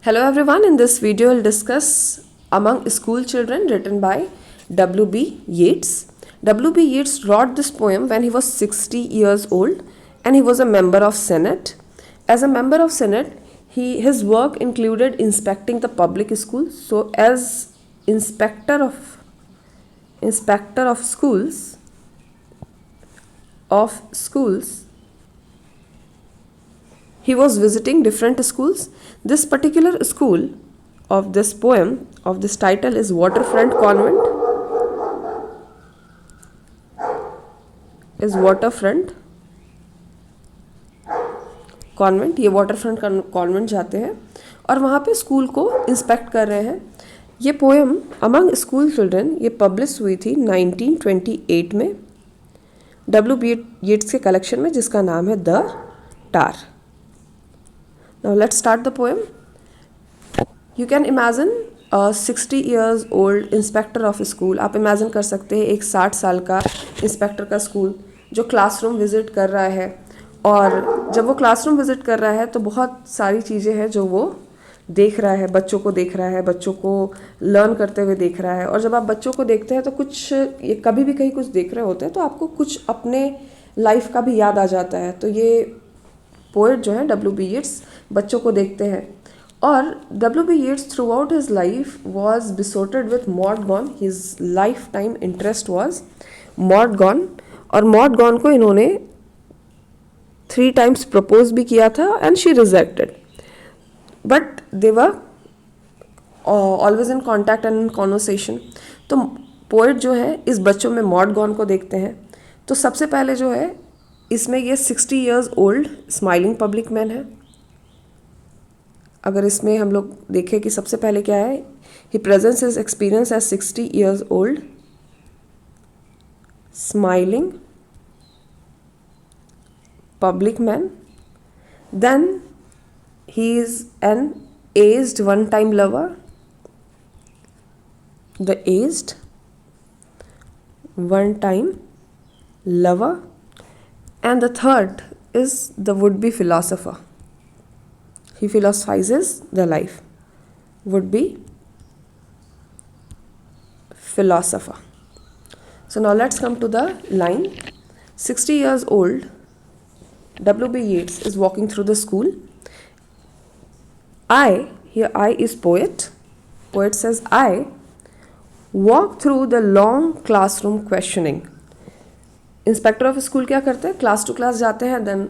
Hello everyone, in this video I'll discuss Among School Children written by W.B. Yeats. W.B. Yeats wrote this poem when he was 60 years old and he was a member of Senate. As a member of Senate, his work included inspecting the public schools. So as inspector of schools, he was visiting different schools. This particular school of this poem, of this title, is Waterfront Convent. ये waterfront convent जाते हैं और वहाँ पे school को inspect कर रहे हैं. ये पोएम अमंग स्कूल चिल्ड्रन ये पब्लिश हुई थी 1928 में W.B. येट्स के कलेक्शन में, जिसका नाम है the tar. Now let's start the poem. You can imagine a 60 years old inspector of a school. आप इमेजिन कर सकते हैं एक 60 साल का इंस्पेक्टर का स्कूल जो क्लासरूम विज़िट कर रहा है. और जब वो क्लासरूम विज़िट कर रहा है तो बहुत सारी चीज़ें हैं जो वो देख रहा है, बच्चों को देख रहा है, बच्चों को लर्न करते हुए देख रहा है. और जब आप बच्चों को देखते हैं तो कुछ ये कभी भी कहीं कुछ देख रहे होते हैं तो आपको कुछ अपने लाइफ का भी याद आ जाता है. तो ये पोएट जो है W.B. येट्स बच्चों को देखते हैं. और W.B. Yeats throughout his life was besotted with Maud Gonne. His lifetime interest was Maud Gonne. और मॉड गॉन को इन्होंने 3 times प्रपोज भी किया था and she rejected, but they were always in contact and in conversation. तो poet जो है इस बच्चों में मॉड गॉन को देखते हैं. तो सबसे पहले जो है इसमें ये 60 years old smiling public man है. अगर इसमें हम लोग देखें कि सबसे पहले क्या है, he presents his experience age 60 years old smiling public man. Then he is an aged one time lover, the aged one time lover. And the third is the would-be philosopher. He philosophizes the life. Would-be philosopher. So now let's come to the line. 60 years old W.B. Yeats is walking through the school. Here I is poet. Poet says, I walk through the long classroom questioning. Inspector of school क्या करते हैं, class to class जाते हैं, then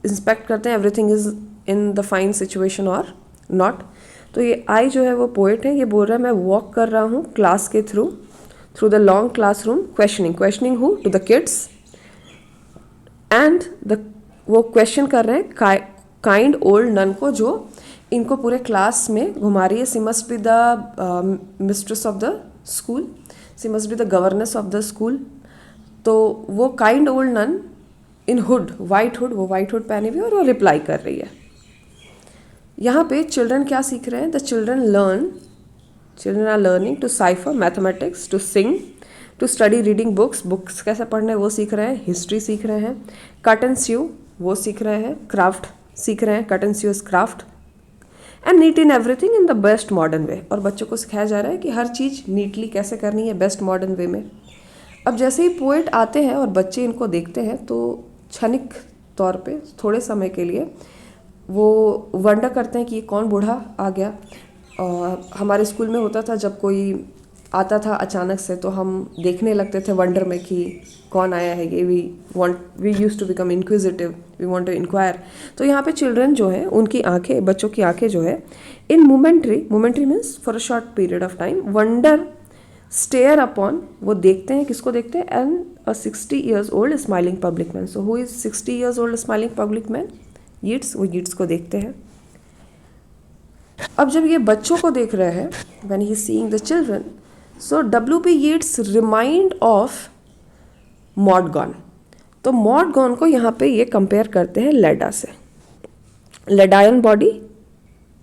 inspect करते हैं everything is in the fine situation और not. तो ये आई जो है वो पोएट है, ये बोल रहा है मैं वॉक कर रहा हूँ क्लास के through the long classroom questioning who to the kids. And वो क्वेश्चन कर रहे हैं काइंड ओल्ड नन को, जो इनको पूरे क्लास में घुमा रही है. She must be the mistress of the school, she must be the governess of the school. तो वो kind old nun in hood, white hood, वो वाइट हुड पहने हुई और वो रिप्लाई कर रही है. यहाँ पे चिल्ड्रन क्या सीख रहे हैं, the children are learning to cipher mathematics, to sing, to study reading books कैसे पढ़ने वो सीख रहे हैं, हिस्ट्री सीख रहे हैं, कट एंड स्यू वो सीख रहे हैं, क्राफ्ट सीख रहे हैं, cut and sew is craft, and neat in everything in the best modern way. और बच्चों को सिखाया जा रहा है कि हर चीज़ नीटली कैसे करनी है बेस्ट मॉडर्न वे में. अब जैसे ही पोएट आते हैं और बच्चे इनको देखते हैं तो क्षणिक तौर पे थोड़े समय के लिए वो वंडर करते हैं कि ये कौन बूढ़ा आ गया. और हमारे स्कूल में होता था जब कोई आता था अचानक से तो हम देखने लगते थे वंडर में कि कौन आया है ये. We used to become inquisitive, we want to inquire. तो यहाँ पे चिल्ड्रन जो है उनकी आंखें, बच्चों की आंखें जो है in momentary means for a short period of time, wonder stare upon, वो देखते हैं, किसको देखते हैं, and a 60 years old smiling public man. So who is 60 years old smiling public man, Yeats. वो यीट्स को देखते हैं. अब जब ये बच्चों को देख रहे हैं, when he is seeing the children, so W.B. Yeats remind of Maud Gonne. तो मॉड गॉन को यहाँ पे ये कंपेयर करते हैं लेडा से. Ledaean body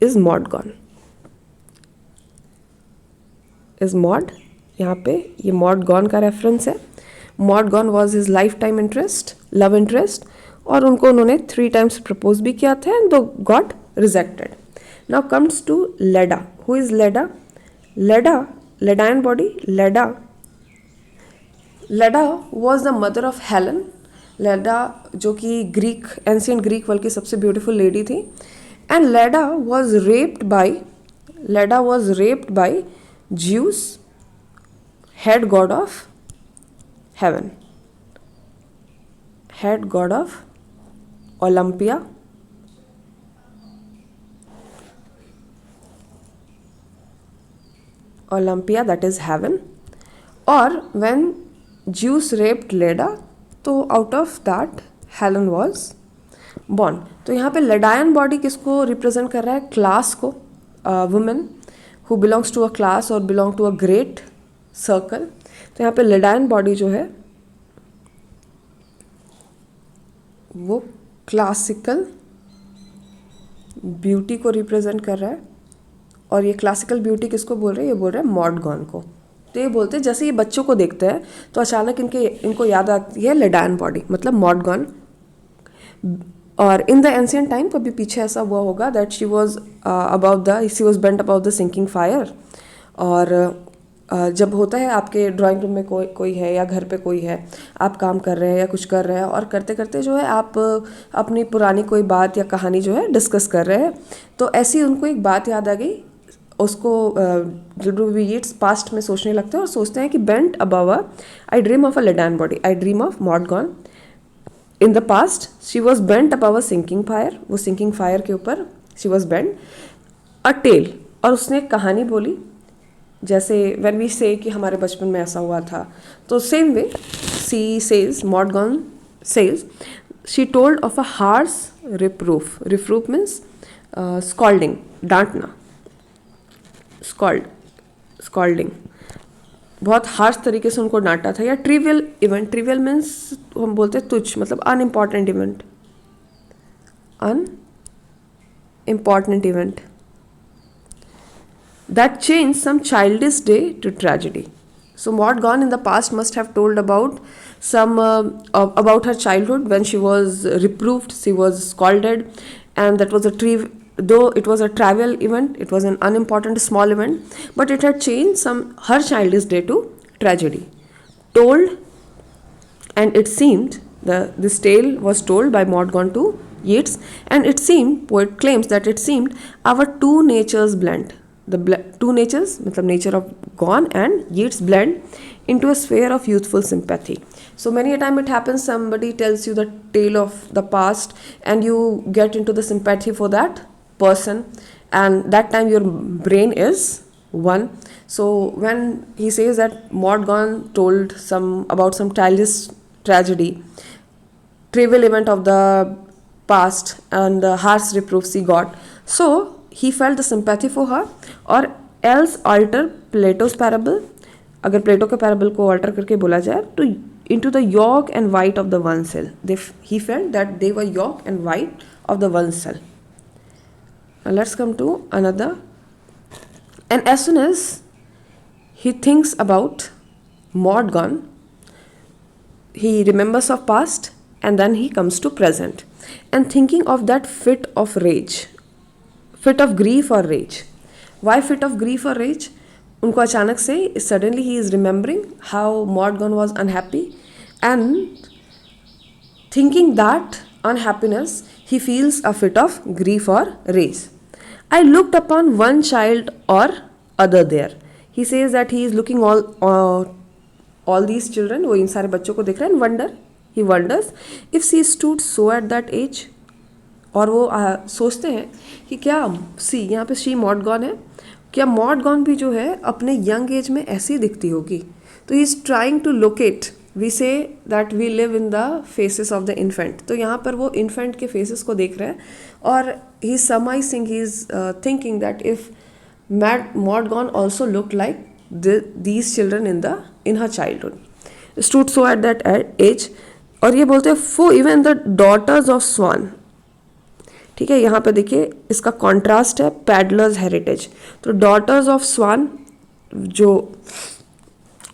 is Maud Gonne, is Maud. यहाँ पे ये मॉड गॉन का रेफरेंस है. Maud Gonne was his lifetime interest, love interest, और उन्होंने 3 times प्रपोज भी किया था एंड दो got rejected. Now comes to Leda. Who is Leda? Ledine body. Leda was the mother of Helen. Leda जो कि Greek, ancient Greek world की सबसे ब्यूटीफुल लेडी थी. And Leda was raped by Zeus, head god of heaven, head god of Olympia. That is heaven. Or when Zeus raped Leda, तो out of that Helen was born. तो यहाँ पे लेडायन body किसको represent कर रहा है? Class को, women who belongs to a class और belong to a great circle. तो यहाँ पे लेडायन बॉडी जो है वो क्लासिकल ब्यूटी को रिप्रेजेंट कर रहा है. और ये क्लासिकल ब्यूटी किसको बोल रहे हैं? ये बोल रहे हैं मॉडगॉन को. तो ये बोलते हैं जैसे ये बच्चों को देखते हैं तो अचानक इनको याद आती है लेडायन बॉडी, मतलब मॉडगॉन. और इन द एंशियंट टाइम कभी पीछे ऐसा हुआ होगा that she was bent about the sinking fire. और जब होता है आपके ड्राइंग रूम में कोई है या घर पे कोई है, आप काम कर रहे हैं या कुछ कर रहे हैं और करते करते जो है आप अपनी पुरानी कोई बात या कहानी जो है डिस्कस कर रहे हैं. तो ऐसी उनको एक बात याद आ गई. उसको ईट्स पास्ट में सोचने लगते हैं और सोचते हैं कि bent above I dream of a Ledaean body, I dream of Maud Gonne. In the past she was bent above a sinking fire. वो सिंकिंग फायर के ऊपर she was bent a tale. और उसने एक कहानी बोली. जैसे व्हेन वी से कि हमारे बचपन में ऐसा हुआ था, तो same way she says, Maud Gonne says, she told of a harsh reproof. Reproof means scolding, डांटना. स्कॉल्डिंग, बहुत हार्श तरीके से उनको डांटा था. या ट्रिवियल इवेंट, ट्रिवियल मीन्स हम बोलते हैं तुच्छ, मतलब unimportant event. Unimportant event that changed some childish day to tragedy. So Mordgone in the past must have told about about her childhood when she was reproved, she was scolded, and that was though it was a trivial event, it was an unimportant small event, but it had changed her childish day to tragedy. Told, and it seemed this tale was told by Mordgone to Yeats, and it seemed, poet claims that it seemed our two natures blend. Two natures, मतलब nature of gone and Yeats blend into a sphere of youthful sympathy. So many a time it happens, somebody tells you the tale of the past and you get into the sympathy for that person, and that time your brain is one. So when he says that Mordgone told about some childish tragedy, trivial event of the past and the harsh reproofs he got, so he felt the sympathy for her. or else alter Plato's parable. अगर प्लेटो के parable को alter करके बोला जाए तो into the yolk and white of the one cell. He felt that they were yolk and white of the one cell. Now let's come to another. And as soon as he thinks about Mordgone, he remembers of past and then he comes to present. And thinking of that fit of rage, fit of grief or rage. Why fit of grief or rage? उनको अचानक से suddenly he is remembering how Mordgone was unhappy, and thinking that unhappiness he feels a fit of grief or rage. I looked upon one child or other there. He says that he is looking all these children, वो इन सारे बच्चों को देख रहा है, and he wonders if she stood so at that age. और वो सोचते हैं कि क्या यहाँ पे शी मॉडगॉन है, क्या मॉडगॉन भी जो है अपने यंग एज में ऐसी दिखती होगी. तो he is trying to locate, we say that we live in the faces of the infant. तो यहाँ पर वो इन्फेंट के फेसेस को देख रहे हैं और he is summarising, he is thinking that if Maud Gonne also look like these children in her childhood, stood so at that age. और ये बोलते हैं for even the daughters of swan. ठीक है, यहाँ पे देखिए इसका कॉन्ट्रास्ट है पैडलर्स हेरिटेज. तो डॉटर्स ऑफ स्वान, जो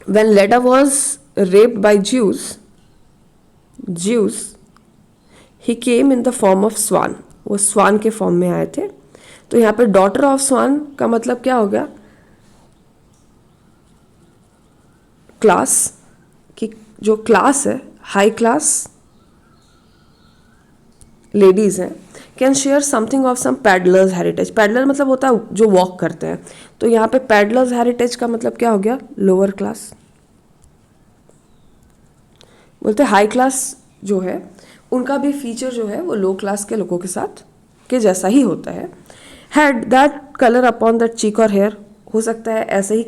when Leda was raped by Zeus he came in the form of swan. वो स्वान के फॉर्म में आए थे. तो यहाँ पे डॉटर ऑफ स्वान का मतलब क्या हो गया, क्लास की जो क्लास है, हाई क्लास लेडीज़ हैं, can share something of some pedlar's heritage. Pedlar मतलब होता है जो वॉक करते हैं, तो यहाँ पे पैडलर्स हेरिटेज का मतलब क्या हो गया, लोअर क्लास। बोलते हाई क्लास जो है उनका भी फीचर जो है वो लो क्लास के लोगों के साथ के जैसा ही होता है। Had that colour upon that cheek और हेयर, हो सकता है ऐसे ही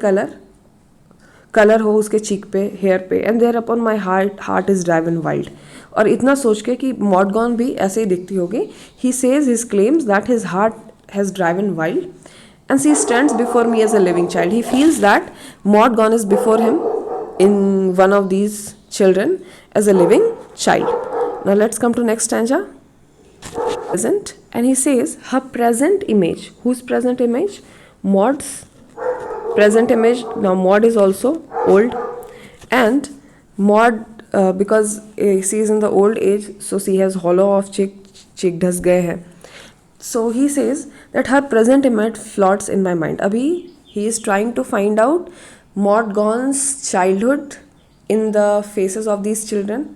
कलर हो उसके चीक पे, हेयर पे। And there upon my heart is driven wild, और इतना सोच के कि मॉडगॉन भी ऐसे ही दिखती होगी। He says his claims that his heart has driven wild and she stands before me as a living child. He feels that Maud Gonne is before him in one of these children as a living child. Now let's come to next stanza. Present, and he says her present image. Whose present image? Maud's present image. Now Maud is also old, and Maud because she is in the old age, so she has hollow of cheek ढस गए हैं. So he says that her present image floats in my mind. अभी he is trying to find out Maud Gonne's childhood in the faces of these children.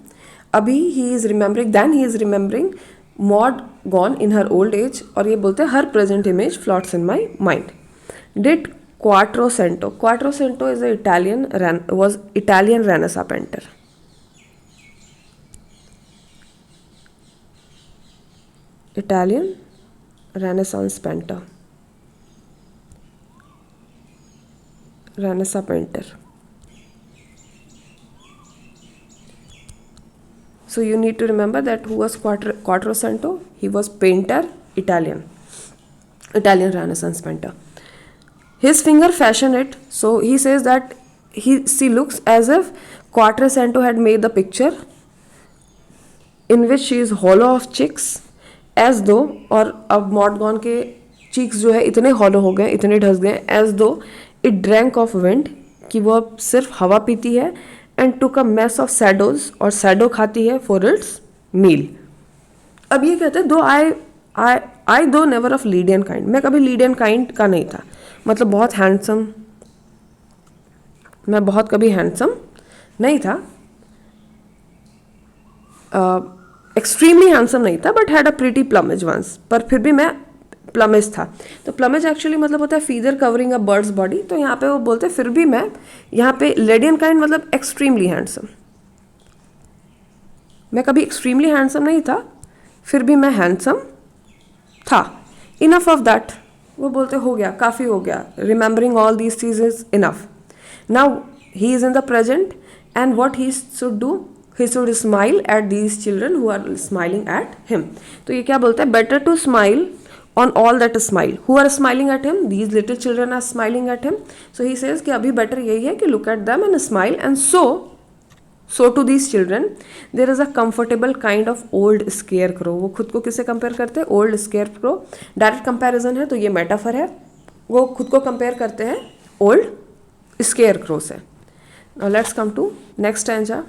अभी he is remembering Maud Gonne in her old age, और ये बोलते हैं her present image floats in my mind. Did Quattrocento is was Italian Renaissance painter. Italian Renaissance painter. Renaissance painter. So you need to remember that who was Quattrocento? He was painter, Italian Renaissance painter. His finger fashioned it. So he says that she looks as if Quattrocento had made the picture in which she is hollow of cheeks, as though, और अब मॉडगॉन के cheeks जो है इतने hollow हो गए, इतने ढस गए, एज दो इट ड्रैंक ऑफ विंड, कि वो अब सिर्फ हवा पीती है, and took a mess of shadows, और सैडो खाती है फॉर इट्स मील। अब ये कहते हैं दो आई दो नेवर ऑफ लीडियन काइंड, मैं कभी लीडियन काइंड का नहीं था, मतलब बहुत हैंडसम, मैं बहुत कभी हैंडसम नहीं था, एक्सट्रीमली हैंडसम नहीं था, but had a pretty plumage once, पर फिर भी मैं प्लमेज था। तो प्लमेज एक्चुअली मतलब होता है feather covering a bird's body, तो यहाँ पे वो बोलते हैं फिर भी मैं, यहाँ पे लेडियन काइंड मतलब एक्सट्रीमली हैंडसम, मैं कभी एक्सट्रीमली हैंडसम नहीं था, फिर भी मैं हैंडसम था। इनफ ऑफ दैट, वो बोलते हो गया, काफ़ी हो गया, रिमेंबरिंग ऑल दीज चीज is enough. Now he is in the present, and what he should do, he should smile at these children who are smiling at him. तो ये क्या बोलता है, better to smile on all that smile, who are smiling at him, these little children are smiling at him. So he says कि अभी better यही है कि look at them and smile, and so to these children there is a comfortable kind of old scarecrow. वो खुद को किससे compare करते हैं, ओल्ड scarecrow, डायरेक्ट कंपैरिजन है तो ये मेटाफर है, वो खुद को कंपेयर करते हैं ओल्ड scarecrow से। Now let's come to next stanza.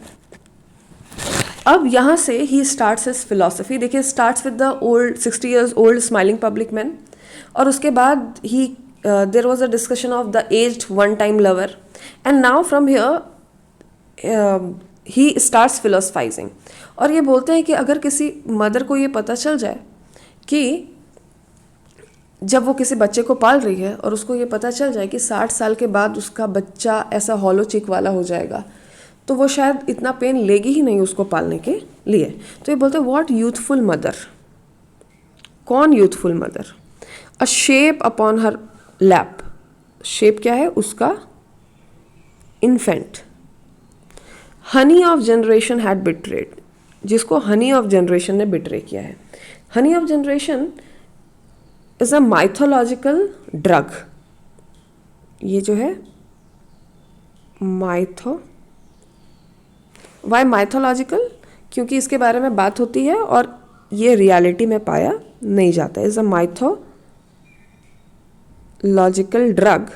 अब यहाँ से ही स्टार्ट्स हिज फिलोसफी, देखिए starts with the old 60 years old smiling public man, और उसके बाद ही there was a discussion of the aged one time lover, and now from here he starts philosophising. और ये बोलते हैं कि अगर किसी मदर को ये पता चल जाए कि जब वो किसी बच्चे को पाल रही है और उसको ये पता चल जाए कि 60 साल के बाद उसका बच्चा ऐसा हॉलो चिक वाला हो जाएगा, तो वो शायद इतना पेन लेगी ही नहीं उसको पालने के लिए। तो ये बोलते हैं व्हाट यूथफुल मदर, कौन यूथफुल मदर, अ shape upon her lap, shape क्या है उसका, infant, Honey of generation had betrayed, जिसको हनी ऑफ जनरेशन ने बिट्रे किया है। Honey of generation is a mythological drug, ये जो है वाई माइथोलॉजिकल, क्योंकि इसके बारे में बात होती है और ये रियलिटी में पाया नहीं जाता। Is a mythological drug,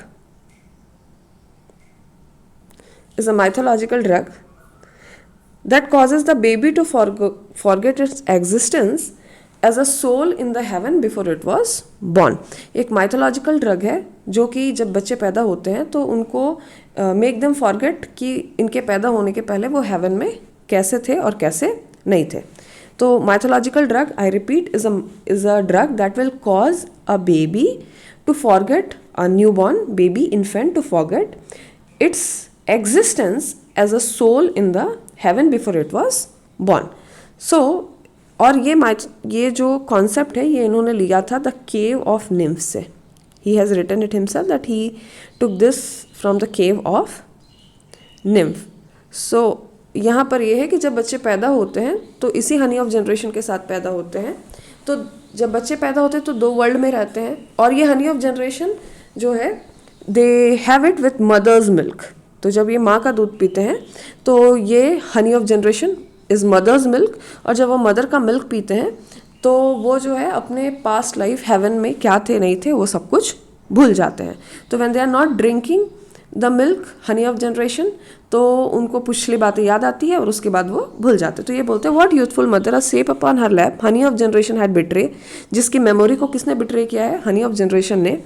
is a mythological drug that causes the baby to forget its existence as a soul in the heaven before it was born. एक माइथोलॉजिकल ड्रग है जो कि जब बच्चे पैदा होते हैं तो उनको मेक देम फॉरगेट कि इनके पैदा होने के पहले वो हेवन में कैसे थे और कैसे नहीं थे। तो mythological drug, I repeat, is a drug that will cause a baby to forget, a new born baby infant to forget its existence as a soul in the heaven before it was born. So और ये जो concept है ये इन्होंने लिया था the cave of nymph से। He has written it himself that he took this from the cave of nymph. So यहाँ पर ये है कि जब बच्चे पैदा होते हैं तो इसी हनी ऑफ जनरेशन के साथ पैदा होते हैं। तो जब बच्चे पैदा होते हैं तो दो वर्ल्ड में रहते हैं, और ये हनी ऑफ जनरेशन जो है they have it with mother's milk. तो जब ये माँ का दूध पीते हैं तो ये honey of generation is mother's milk, और जब वो मदर का मिल्क पीते हैं तो वो जो है अपने पास्ट लाइफ हेवन में क्या थे नहीं थे वो सब कुछ भूल जाते हैं। तो when they are not drinking the milk honey of generation तो उनको पिछली बातें याद आती है और उसके बाद वो भूल जाते हैं। तो ये बोलते हैं what youthful mother are shape upon her lap honey of generation had betray. जिसकी मेमोरी को किसने बिट्रे किया है? हनी ऑफ जनरेशन ने।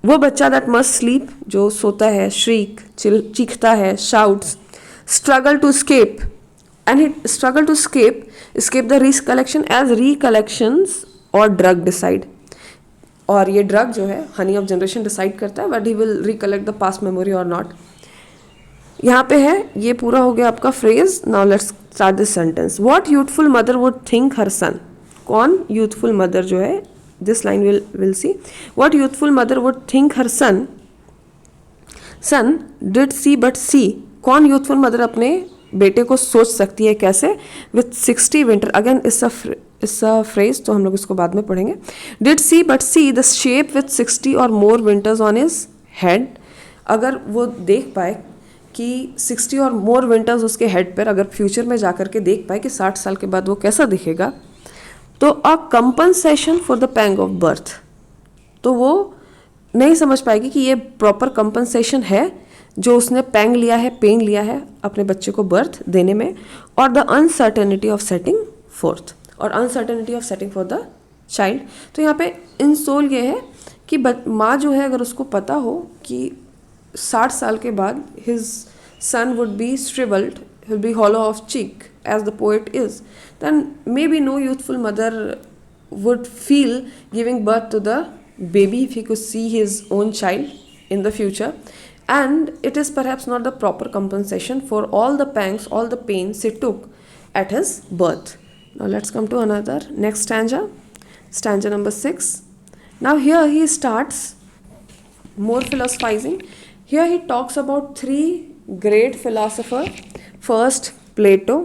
वो बच्चा दैट मस्ट स्लीप, जो सोता है, श्रीक चीखता है, shouts, struggle to escape, and he struggled to escape the recollection as recollections or drug decide। और ये ड्रग जो है हनी ऑफ जनरेशन डिसाइड करता है but he will recollect the past memory और नॉट। यहाँ पे है, ये पूरा हो गया आपका phrase. Now let's start this sentence. What youthful mother would think her son. कौन यूथफुल मदर जो है, this line will see. What youthful mother would think her son did see but see. कौन यूथफुल मदर अपने बेटे को सोच सकती है कैसे? With 60 winter, again it's a phrase, तो हम लोग इसको बाद में पढ़ेंगे। Did see but see the shape with 60 और more winters on his head. अगर वो देख पाए कि 60 और मोर विंटर्स उसके हेड पर, अगर फ्यूचर में जाकर के देख पाए कि 60 साल के बाद वो कैसा दिखेगा, तो a compensation for the pang of birth. तो वो नहीं समझ पाएगी कि ये प्रॉपर कंपनसेशन है जो उसने पैंग लिया है, पेन लिया है अपने बच्चे को बर्थ देने में, और the uncertainty of setting forth, और uncertainty of setting for the child. तो यहाँ पे इन सोल ये है कि माँ जो है अगर उसको पता हो कि 60 साल के बाद his son would be shrivelled, will be hollow of cheek as the poet is, then may be no youthful mother would feel giving birth to the baby if he could see his own child in the future, and it is perhaps not the proper compensation for all the pangs, all the pains he took at his birth. Now let's come to another next stanza, stanza number 6. Now here he starts more philosophizing. Here he talks about three great philosophers. First Plato,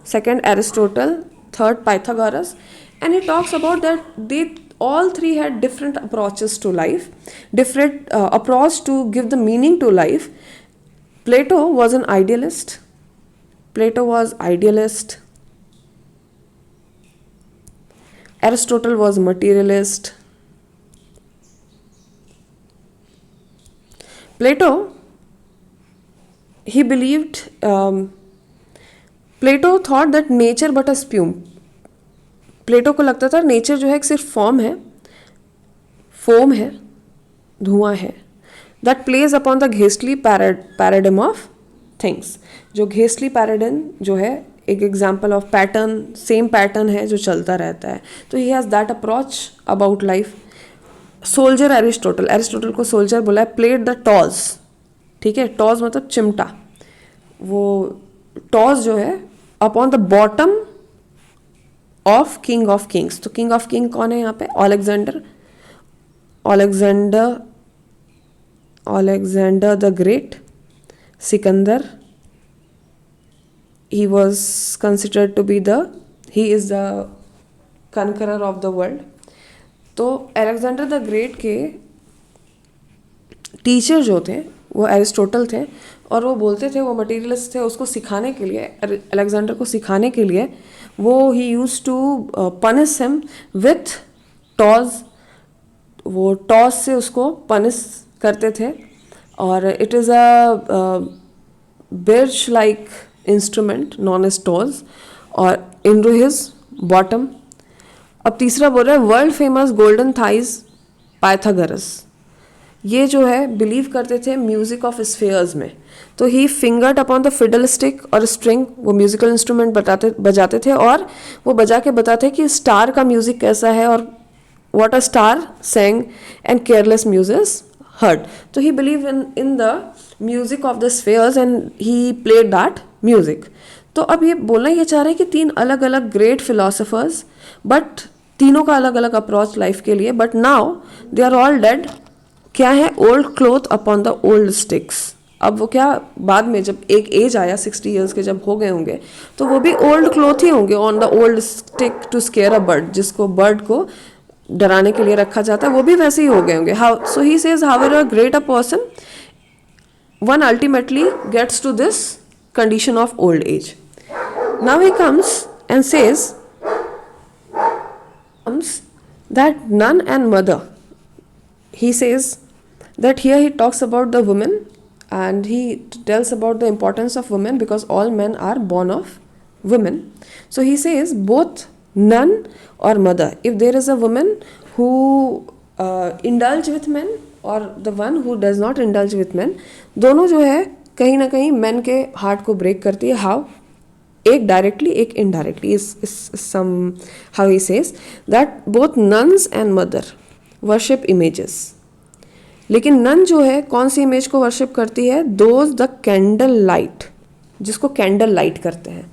second Aristotle, third Pythagoras, and he talks about that they all three had different approaches to life, different approach to give the meaning to life. Plato was an idealist. Aristotle was materialist. Plato, he believed, Plato thought that nature but a spume. प्लेटो को लगता था nature जो है एक सिर्फ foam है, धुआं है, that plays upon the ghostly paradigm of things. जो घेस्टली पैराडिम जो है एक example of pattern, same pattern है जो चलता रहता है। तो he has that approach about life. Soldier Aristotle को सोल्जर बोला है। प्लेड द टॉज, ठीक है, टॉज मतलब चिमटा, वो टॉज जो है upon the bottom of king of Kings. तो किंग ऑफ किंग कौन है यहाँ पे? Alexander the Great, Sikandar. he was considered to be he is the conqueror of the world। तो अलेक्जेंडर द ग्रेट के टीचर जो थे वो एरिस्टोटल थे, और वो बोलते थे, वो मटीरियलिस्ट थे। उसको सिखाने के लिए, अलेक्जेंडर को सिखाने के लिए वो he use to punish him with taws. वो टॉज से उसको पनिश करते थे, और it is a birch like instrument known as taws, और इन टू हिज बॉटम। अब तीसरा बोल रहा है world famous golden thighs Pythagoras, ये जो है बिलीव करते थे म्यूजिक ऑफ स्फेयर्स में। तो he fingered upon the fiddle stick और स्ट्रिंग, वो म्यूजिकल इंस्ट्रूमेंट बजाते थे और वो बजा के बताते कि स्टार का म्यूजिक कैसा है और what a star sang and careless muses heard. So he believed in the music of the spheres and he played that music. तो अब ये बोलना ये चाह रहे हैं कि तीन अलग अलग ग्रेट फिलोसफर्स, बट तीनों का अलग अलग अप्रोच लाइफ के लिए, but now they are all dead. क्या है? Old cloth upon the old sticks. अब वो क्या, बाद में जब एक एज आया 60 ईयर्स के जब हो गए होंगे तो वो भी ओल्ड क्लोथ ही होंगे, on the old stick to scare a bird, जिसको बर्ड को डराने के लिए रखा जाता है, वो भी वैसे ही हो गए होंगे। How so he says however great a person, one ultimately gets to this condition of old age. Now he comes and says that nun and mother, he says that here he talks about the woman and he tells about the importance of women because all men are born of women. So he says both nun or mother, if there is a woman who indulge with men or the one who does not indulge with men, दोनों जो है कहीं ना कहीं men के heart को break करती है। हाउ? एक डायरेक्टली एक indirectly. Somehow he says that both nuns and mother worship images. लेकिन नन जो है कौन सी इमेज को वर्शिप करती है? दोज द कैंडल लाइट, जिसको कैंडल लाइट करते हैं।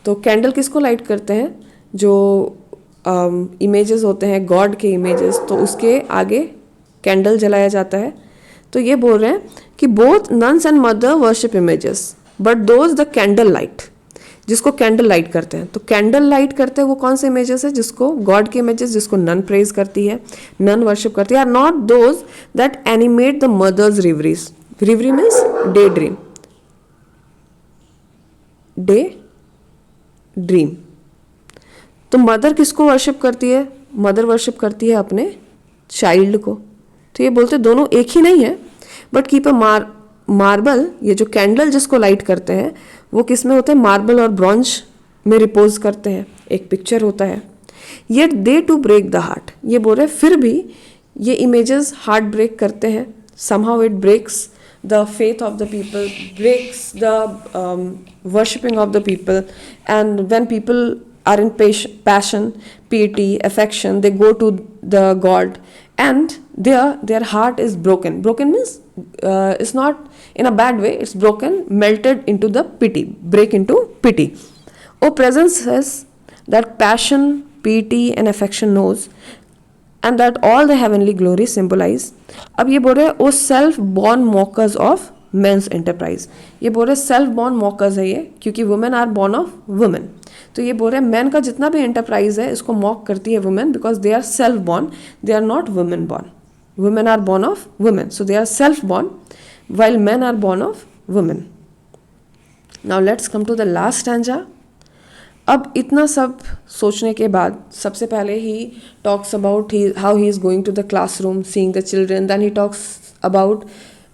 तो कैंडल किसको लाइट करते हैं? जो इमेजेस होते हैं गॉड के इमेजेस, तो उसके आगे कैंडल जलाया जाता है। तो ये बोल रहे हैं कि both nuns and mother worship images but those the candle light, जिसको कैंडल लाइट करते हैं। तो कैंडल लाइट करते हैं वो कौन से इमेजेस है? जिसको गॉड के इमेजेस, जिसको नन प्रेज करती है, नन वर्शिप करती है, are not those that animate the mothers reveries. Reverie means day dream, day dream. तो मदर किसको वर्शिप करती है? मदर वर्शिप करती है अपने चाइल्ड को। तो ये बोलते दोनों एक ही नहीं है, बट कीप अ मार्बल, ये जो कैंडल जिसको लाइट करते हैं वो किस में होते हैं? मार्बल और ब्रॉन्ज में रिपोज करते हैं, एक पिक्चर होता है। Yet they to break the heart, ये बोल रहे फिर भी ये इमेजेस हार्ट ब्रेक करते हैं। Somehow it breaks the faith of the people, breaks the worshipping of the people, and when people are in passion, piety, affection, they go to the God and their heart is broken. Broken means it's not in a bad way, it's broken, melted into the pity, break into pity. Oh, presence says that passion, piety and affection knows and that all the heavenly glory symbolize. अब ये बोल रहे हैं O self born mockers of men's enterprise. ये बोल रहे self born mockers है ये, क्योंकि women are born of women. तो ये बोल रहे हैं मैन का जितना भी एंटरप्राइज है इसको मॉक करती है women, because they are self born, they are not women born. Women are born of women, so they are self born while man are born of women. Now let's come to the last stanza. अब इतना सब सोचने के बाद सबसे पहले ही talks about how he is going to the classroom seeing the children, then he talks about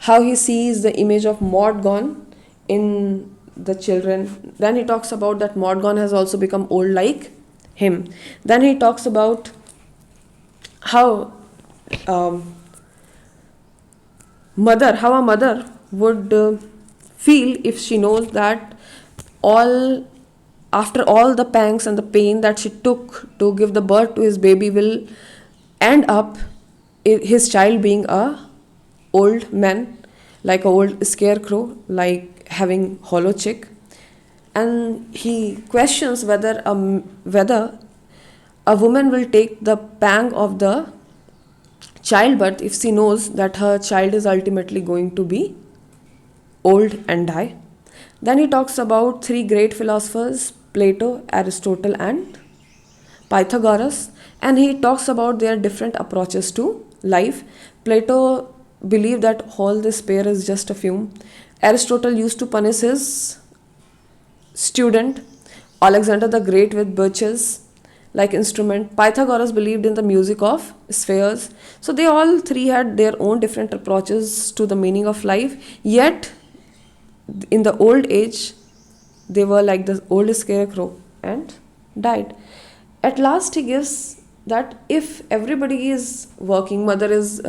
how he sees the image of Mortgon in the children. Then he talks about that Mortgon has also become old like him. Then he talks about how a mother would feel if she knows that after all the pangs and the pain that she took to give the birth to his baby will end up his child being a old man, like a old scarecrow, like having hollow chick. And he questions whether a woman will take the pang of the childbirth if she knows that her child is ultimately going to be old and die. Then he talks about three great philosophers, Plato, Aristotle and Pythagoras, and he talks about their different approaches to life. Plato believed that all this pair is just a fume. Aristotle used to punish his student Alexander the Great with birches like instrument. Pythagoras believed in the music of spheres. So they all three had their own different approaches to the meaning of life, yet in the old age they were like the old scarecrow and died. At last he gives that if everybody is working, mother is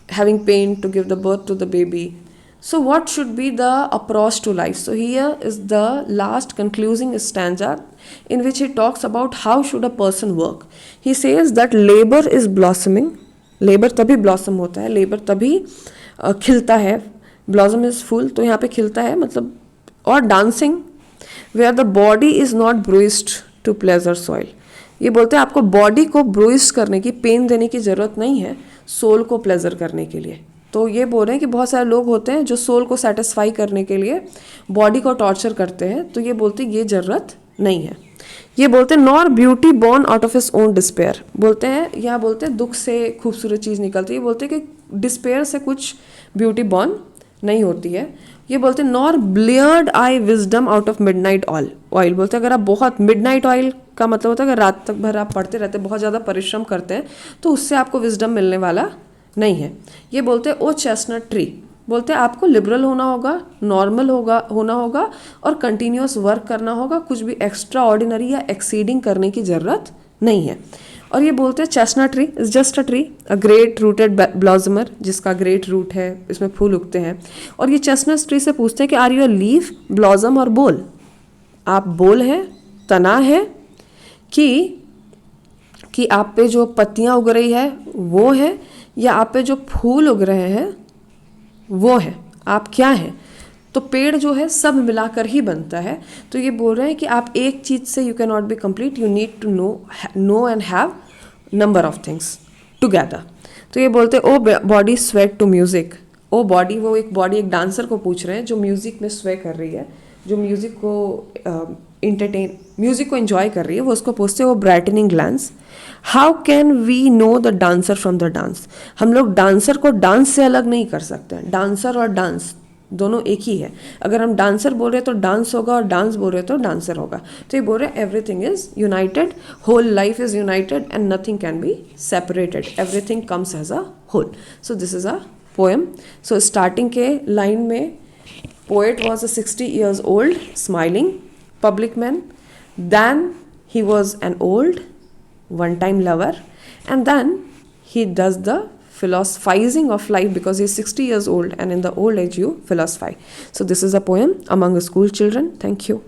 having pain to give the birth to the baby, so what should be the approach to life? So here is the last concluding stanza in which he talks about how should a person work. He says that labor is blossoming, labor तभी blossom होता है, labor तभी खिलता है, blossom is full, तो यहाँ पे खिलता है मतलब, और dancing where the body is not bruised to pleasure soil. ये बोलते हैं आपको बॉडी को ब्रूइज करने की, पेन देने की ज़रूरत नहीं है सोल को प्लेजर करने के लिए. तो ये बोल रहे हैं कि बहुत सारे लोग होते हैं जो सोल को सेटिस्फाई करने के लिए बॉडी को टॉर्चर करते हैं, तो ये बोलते हैं ये ज़रूरत नहीं है. ये बोलते हैं nor beauty born out of his own despair. बोलते हैं यहाँ बोलते हैं दुख से खूबसूरत चीज़ निकलती है. ये बोलते हैं कि डिस्पेयर से कुछ ब्यूटी बॉर्न नहीं होती है. ये बोलते हैं nor bleared eye wisdom out of midnight oil. बोलते हैं अगर आप बहुत मिडनाइट ऑयल का मतलब होता है अगर रात तक भर आप पढ़ते रहते हैं, बहुत ज़्यादा परिश्रम करते हैं, तो उससे आपको विजडम मिलने वाला नहीं है. ये बोलते हैं ओ चेस्टनट ट्री. बोलते हैं आपको लिबरल होना होगा, नॉर्मल होना होगा और कंटिन्यूस वर्क करना होगा. कुछ भी एक्स्ट्रा ऑर्डिनरी या एक्सीडिंग करने की ज़रूरत नहीं है. और ये बोलते हैं chestnut tree is just a tree, a great rooted blossomer, जिसका ग्रेट रूट है, इसमें फूल उगते हैं. और ये चेस्टनट ट्री से पूछते हैं कि are you a leaf, blossom और बोल. आप बोल हैं, तना है, कि आप पे जो पत्तियां उग रही है वो है, या आप पे जो फूल उग रहे हैं वो है. आप क्या हैं? तो पेड़ जो है सब मिलाकर ही बनता है. तो ये बोल रहे हैं कि आप एक चीज़ से you can not be complete, you need to know and have number of things together. तो ये बोलते हैं O body swayed to music. O body, वो एक बॉडी एक डांसर को पूछ रहे हैं जो म्यूजिक में स्वे कर रही है, जो म्यूजिक को म्यूजिक को एंजॉय कर रही है, वो उसको पूछते हैं वो brightening glance, how can we know the dancer from the dance. हम लोग डांसर को डांस से अलग नहीं कर सकते हैं. डांसर और डांस दोनों एक ही है. अगर हम डांसर बोल रहे हैं तो डांस होगा, और डांस बोल रहे हैं तो डांसर होगा. तो ये बोल रहे हैं everything is united, whole life is united and nothing can be separated, everything comes as a whole. So this is a poem. So starting के लाइन में poet was a 60 years old, smiling public man. Then he was an old one-time lover, and then he does the philosophizing of life because he is 60 years old, and in the old age you philosophize. So this is a poem among school children. Thank you.